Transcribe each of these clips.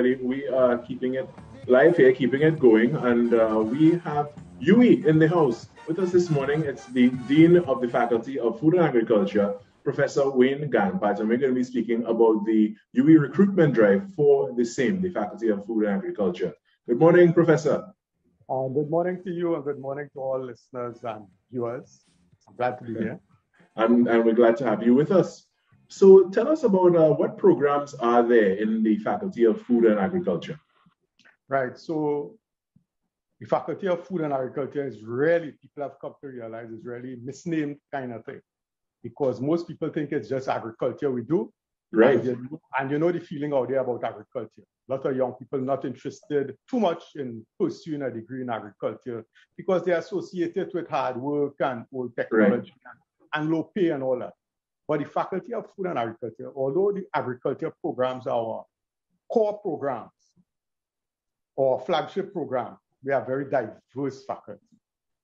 We are keeping it live here, keeping it going, and we have UWI in the house with us this morning. It's the Dean of the Faculty of Food and Agriculture, Professor Wayne Ganpat, and we're going to be speaking about the UWI recruitment drive for the same, the Faculty of Food and Agriculture. Good morning, Professor. Good morning to you, and good morning to all listeners and viewers. I'm glad to be here. And we're glad to have you with us. So tell us about what programs are there in the Faculty of Food and Agriculture? Right. So the Faculty of Food and Agriculture is really, people have come to realize, is really misnamed kind of thing, because most people think it's just agriculture we do. Right. And you know the feeling out there about agriculture. A lot of young people not interested too much in pursuing a degree in agriculture because they associate it with hard work and old technology and low pay and all that. But the Faculty of Food and Agriculture, although the agriculture programs are our core programs or flagship program, we are very diverse faculty.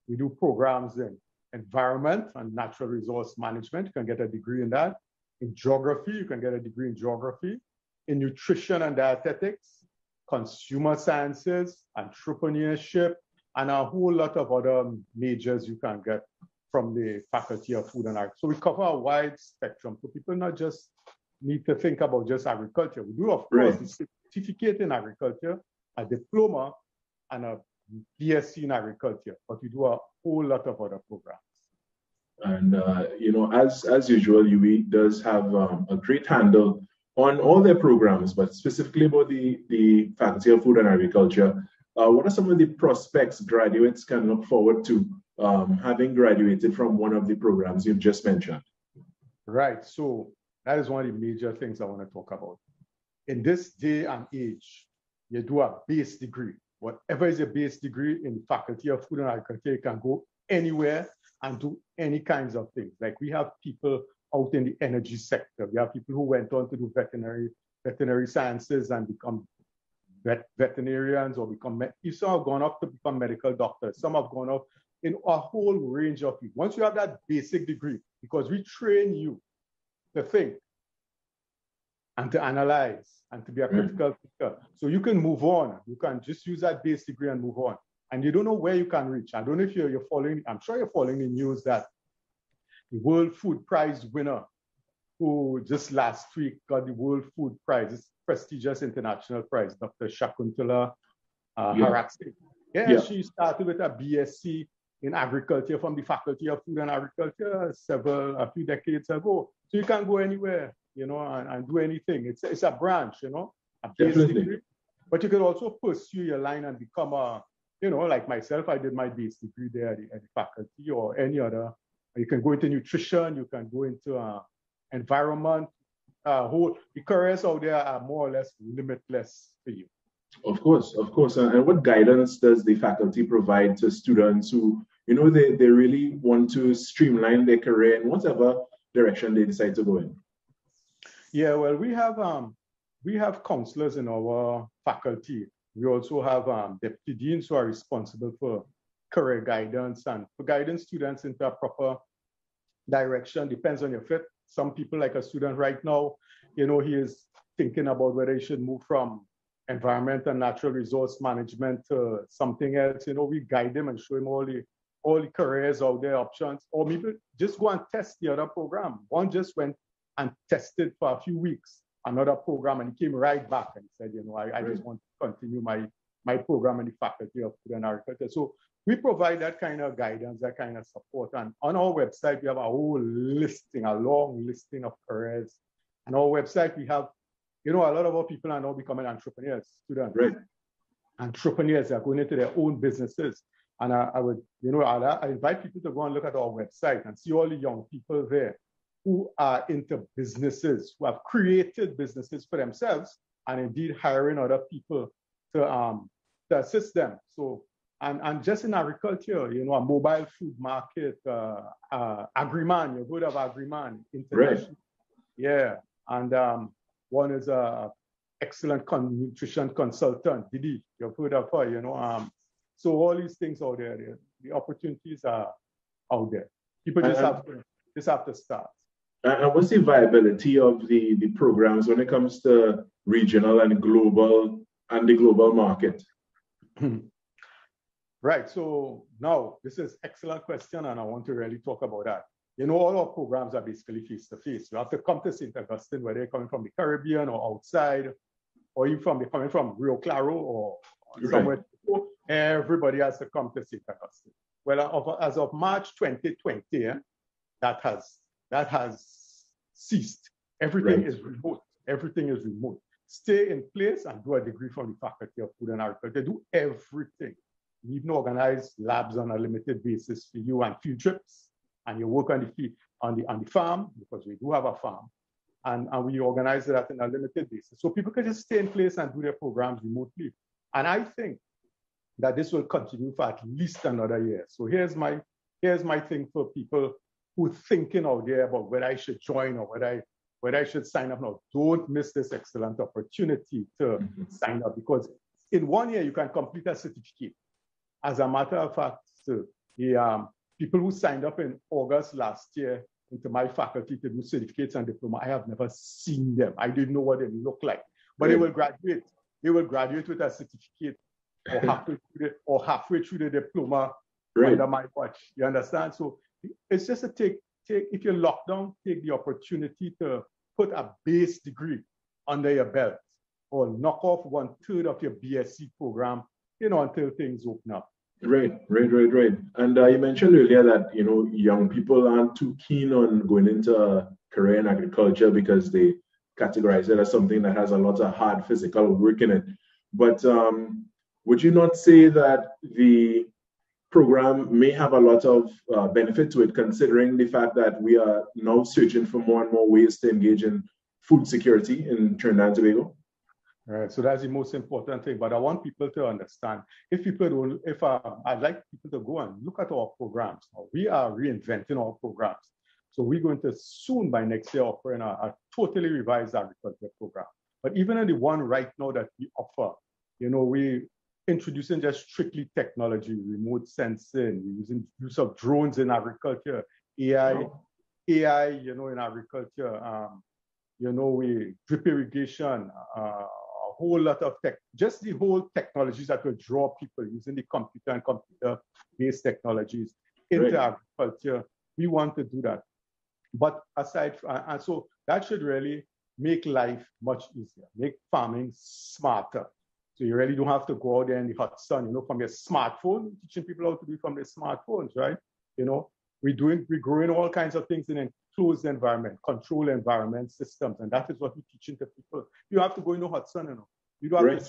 We do programs in environment and natural resource management. You can get a degree in that. In geography, you can get a degree in geography. In nutrition and dietetics, consumer sciences, entrepreneurship, and a whole lot of other majors you can get from the Faculty of Food and Agriculture. So we cover a wide spectrum. So people not just need to think about just agriculture. We do, of course, a certificate in agriculture, a diploma, and a BSc in agriculture. But we do a whole lot of other programs. And, as usual, UWI does have a great handle on all their programs, but specifically about the Faculty of Food and Agriculture. What are some of the prospects graduates can look forward to having graduated from one of the programs you've just mentioned? Right. So that is one of the major things I want to talk about. In this day and age, you do a base degree. Whatever is a base degree in the Faculty of Food and Agriculture, you can go anywhere and do any kinds of things. Like we have people out in the energy sector. We have people who went on to do veterinary sciences and become veterinarians or some have gone up to become medical doctors. Some have gone up in a whole range of people. Once you have that basic degree, because we train you to think and to analyze and to be a critical thinker, so you can move on. You can just use that base degree and move on. And you don't know where you can reach. I don't know if you're following, I'm sure you're following the news that the World Food Prize winner, who just last week got the World Food Prize, this prestigious international prize, Dr. Shakuntala Harakse. She started with a BSc in agriculture from the Faculty of Food and Agriculture a few decades ago. So you can go anywhere, and do anything. It's a branch, a basic degree. But you can also pursue your line and become like myself, I did my base degree there at the faculty or any other. You can go into nutrition, you can go into environment. The careers out there are more or less limitless for you. Of course. And what guidance does the faculty provide to students who, they really want to streamline their career in whatever direction they decide to go in? Yeah, well, we have counselors in our faculty. We also have deputy deans who are responsible for career guidance and for guiding students into a proper direction. Depends on your fit. Some people, like a student right now, he is thinking about whether he should move from environment and natural resource management to something else. We guide him and show him all the careers out there, options, or maybe just go and test the other program. One just went and tested for a few weeks another program, and he came right back and said, I just want to continue my program in the Faculty of Food and Agriculture. So we provide that kind of guidance, that kind of support. And on our website, we have a whole listing, a long listing of careers. On our website, we have, a lot of our people are now becoming entrepreneurs, students. Right. Entrepreneurs are going into their own businesses. And I invite people to go and look at our website and see all the young people there who are into businesses, who have created businesses for themselves, and indeed hiring other people to assist them. So, and just in agriculture, a mobile food market, Agriman, you've heard of Agriman International. Right. Yeah, and one is a excellent nutrition consultant, Didi, you've heard of her, so all these things out there, the opportunities are out there. People just have to start. And what's the viability of the programs when it comes to regional and global and the global market? Right. So now this is excellent question, and I want to really talk about that. You know, all our programs are basically face-to-face. You have to come to St. Augustine, whether you're coming from the Caribbean or outside, or even coming from Rio Claro or somewhere. Right. Everybody has to come to St. Augustine. Well, as of March 2020, that has ceased. Everything is remote. Everything is remote. Stay in place and do a degree from the Faculty of Food and Agriculture. They do everything. We even organize labs on a limited basis for you and field trips. And you work on the farm, because we do have a farm. And we organize that on a limited basis. So people can just stay in place and do their programs remotely. And I think that this will continue for at least another year. So here's my thing for people who are thinking out there about whether I should join or whether I should sign up now. Don't miss this excellent opportunity to sign up, because in 1 year you can complete a certificate. As a matter of fact, the people who signed up in August last year into my faculty to do certificates and diploma, I have never seen them. I didn't know what they look like, but they will graduate. They will graduate with a certificate or halfway through the diploma under my watch. You understand? So it's just if you're locked down, take the opportunity to put a base degree under your belt or knock off 1/3 of your BSc program, until things open up. Right. And you mentioned earlier that, young people aren't too keen on going into a career in agriculture because they categorize it as something that has a lot of hard physical work in it. But would you not say that the program may have a lot of benefit to it, considering the fact that we are now searching for more and more ways to engage in food security in Trinidad and Tobago? Right, so that's the most important thing. But I want people to understand, I'd like people to go and look at our programs. We are reinventing our programs. So we're going to soon, by next year, offering a totally revised agriculture program. But even in the one right now that we offer, we introducing just strictly technology, remote sensing, we're using use of drones in agriculture, AI, in agriculture, we drip irrigation, a whole lot of just the whole technologies that will draw people using the computer and computer-based technologies into agriculture. We want to do that. But and so that should really make life much easier, make farming smarter. So you really don't have to go out there in the hot sun, from your smartphone, teaching people how to do it from their smartphones, right? We're growing all kinds of things in a closed environment, controlled environment systems, and that is what we're teaching to people. You don't have to go in the hot sun, You don't have to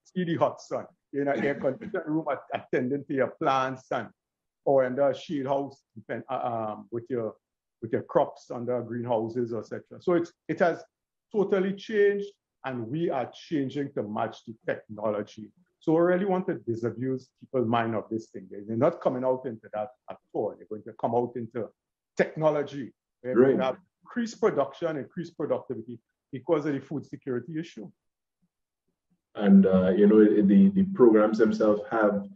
see the hot sun. You're in an air-conditioned room attending to your plants or in the shade house with your crops under greenhouses, etc. So it has totally changed, and we are changing to match the technology. So we really want to disabuse people's mind of this thing. They're not coming out into that at all. They're going to come out into technology. We're going to have increased production, increased productivity because of the food security issue. And, the programs themselves have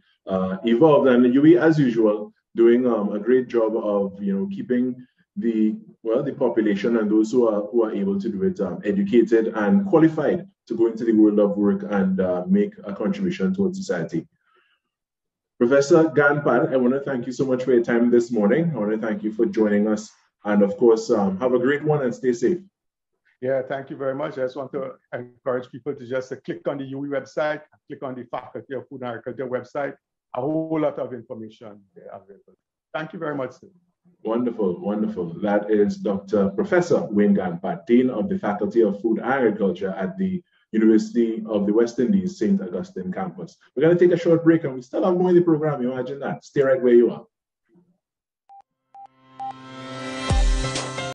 evolved, and UWI, as usual, doing a great job of, keeping the population and those who are able to do it educated and qualified to go into the world of work and make a contribution towards society. Professor Ganpat, I want to thank you so much for your time this morning. I want to thank you for joining us, and of course, have a great one and stay safe. Yeah, thank you very much. I just want to encourage people to just click on the UWI website, click on the Faculty of Food and Agriculture website. A whole lot of information there available. Thank you very much, sir. Wonderful, wonderful. That is Professor Wayne Ganpat, Dean of the Faculty of Food and Agriculture at the University of the West Indies, St. Augustine campus. We're going to take a short break, and we still have more in the program. You imagine that. Stay right where you are.